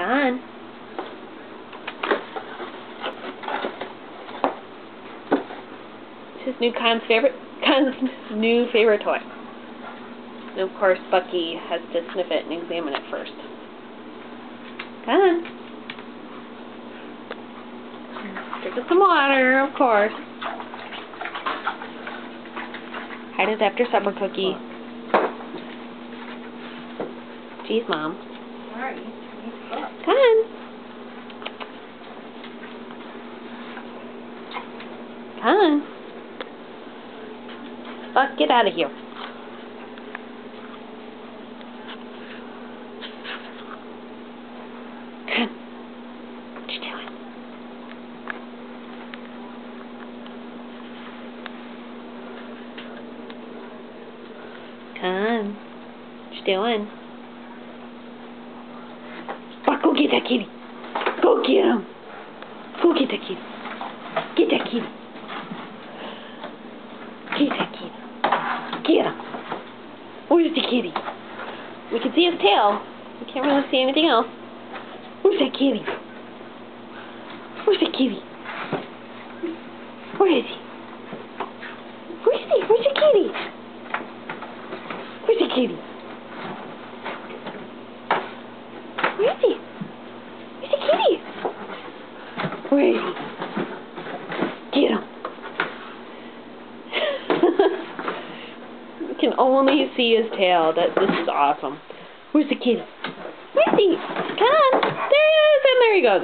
Come on. It's his Con's new favorite toy. And of course, Bucky has to sniff it and examine it first. Come on. Drink some water, of course. Hide his after supper cookie. Jeez, Mom. Sorry. Come on. Come on. Buck, get out of here. Come on. What you doing? Come on. What you doing? Buck, go get that kitty. Go get him. Go get that kitty. Get that kitty. Get that kitty. Get him. Where's the kitty? We can see his tail. We can't really see anything else. Where's that kitty? Where's the kitty? Where is he? Where is he? Where's the kitty? Where's the kitty? Where is he? Where's the kitty? Where is he? Get him. You can only see his tail. This is awesome. Where's the kitty? Where's he? Come on. There he is. And there he goes.